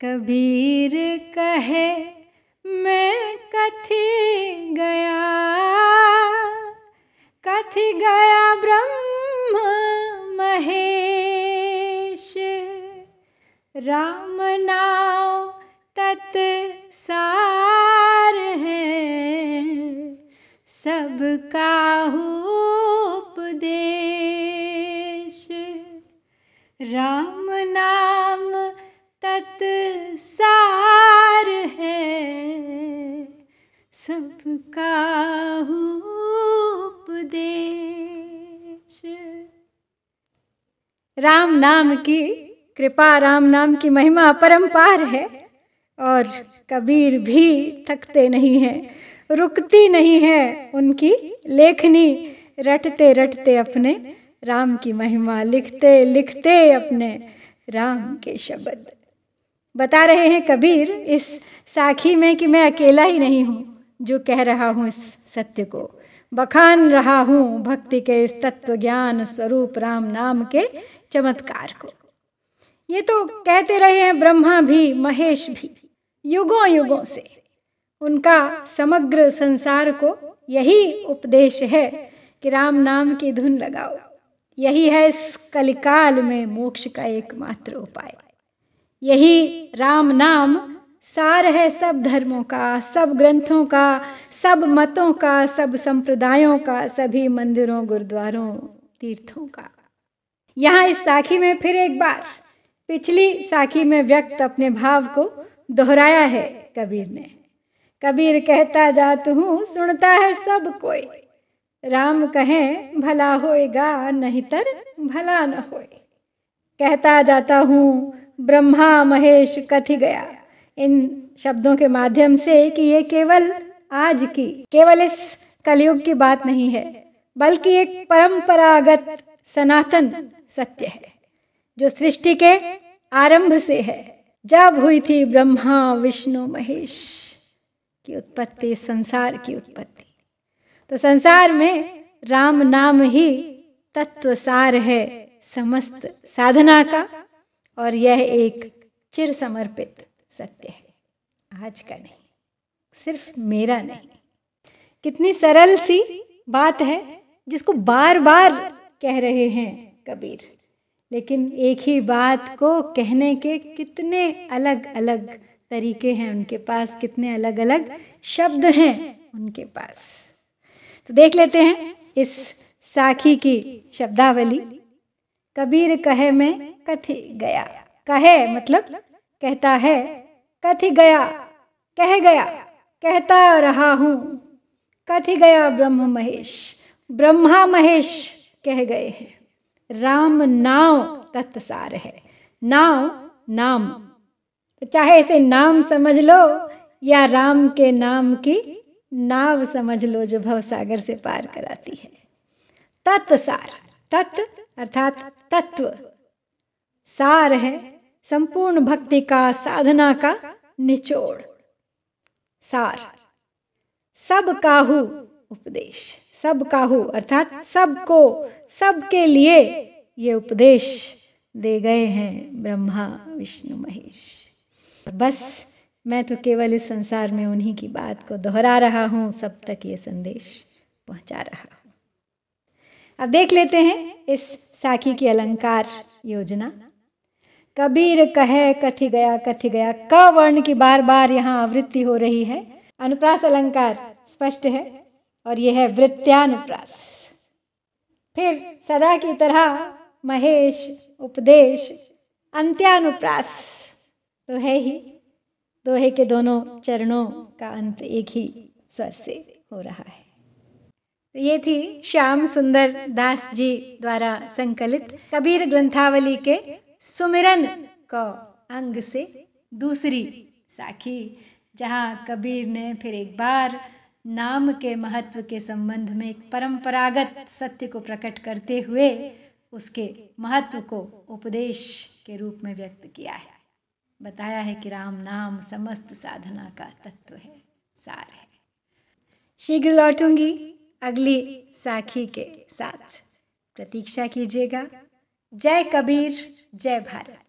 कबीर कहे मैं कथि गया ब्रह्म महेश। राम नाम तत् सार है, सब काहू उपदेश। राम नाम तत् सार है, सब काहू उपदेश। राम नाम की कृपा, राम नाम की महिमा अपरंपार है और कबीर भी थकते नहीं हैं, रुकती नहीं है उनकी लेखनी। रटते रटते अपने राम की महिमा, लिखते लिखते अपने राम के शब्द। बता रहे हैं कबीर इस साखी में कि मैं अकेला ही नहीं हूँ जो कह रहा हूँ इस सत्य को, बखान रहा हूँ भक्ति के इस तत्व ज्ञान स्वरूप राम नाम के चमत्कार को। ये तो कहते रहे हैं ब्रह्मा भी महेश भी युगों युगों से। उनका समग्र संसार को यही उपदेश है कि राम नाम की धुन लगाओ। यही है इस कलिकाल में मोक्ष का एकमात्र उपाय। यही राम नाम सार है सब धर्मों का, सब ग्रंथों का, सब मतों का, सब संप्रदायों का, सभी मंदिरों गुरुद्वारों तीर्थों का। यहाँ इस साखी में फिर एक बार पिछली साखी में व्यक्त अपने भाव को दोहराया है कबीर ने। कबीर कहता जात हूँ सुनता है सब कोई, राम कहें भला होएगा नहींतर भला न होए। कहता जाता हूँ ब्रह्मा महेश कथि गया, इन शब्दों के माध्यम से कि ये केवल आज की, केवल इस कलयुग की बात नहीं है, बल्कि एक परंपरागत सनातन सत्य है जो सृष्टि के आरंभ से है। जब हुई थी ब्रह्मा विष्णु महेश की उत्पत्ति, संसार की उत्पत्ति, तो संसार में राम नाम ही तत्व सार है समस्त साधना का, और यह एक चिर समर्पित सत्य है, आज का नहीं, सिर्फ मेरा नहीं। कितनी सरल सी बात है जिसको बार बार कह रहे हैं कबीर, लेकिन एक ही बात को कहने के कितने अलग अलग तरीके हैं उनके पास, कितने अलग अलग शब्द हैं उनके पास। तो देख लेते हैं इस साखी की शब्दावली। कबीर कहे मैं कथि गया। कहे मतलब कहता है, कथि गया कह गया, कहता रहा हूँ। कथि गया ब्रह्म महेश, ब्रह्मा महेश कह गए हैं। राम नाम तत्सार है। नाम नाम, तो चाहे इसे नाम समझ लो या राम के नाम की नाव समझ लो जो भवसागर से पार कराती है। तत्सार, तत् अर्थात तत्व, सार है संपूर्ण भक्ति का, साधना का निचोड़, सार। सब काहू उपदेश, सब काहू अर्थात सबको, सबके लिए ये उपदेश दे गए हैं ब्रह्मा विष्णु महेश। बस मैं तो केवल इस संसार में उन्हीं की बात को दोहरा रहा हूँ, सब तक ये संदेश पहुँचा रहा हूँ। अब देख लेते हैं इस साखी की अलंकार योजना। कबीर कहे कथि गया, कथि गया, क वर्ण की बार बार यहाँ आवृत्ति हो रही है। अनुप्रास अलंकार स्पष्ट है और यह है वृत्त्यानुप्रास। फिर सदा की तरह महेश, उपदेश, अंत्यानुप्रास तो है ही। दोहे के दोनों चरणों का अंत एक ही स्वर से हो रहा है। तो ये थी श्याम सुंदर दास जी द्वारा संकलित कबीर ग्रंथावली के सुमिरन को अंग से दूसरी साखी, जहाँ कबीर ने फिर एक बार नाम के महत्व के संबंध में एक परंपरागत सत्य को प्रकट करते हुए उसके महत्व को उपदेश के रूप में व्यक्त किया है। बताया है कि राम नाम समस्त साधना का तत्व है, सार है। शीघ्र लौटूंगी अगली साखी के साथ, प्रतीक्षा कीजिएगा। जय कबीर, जय भारत।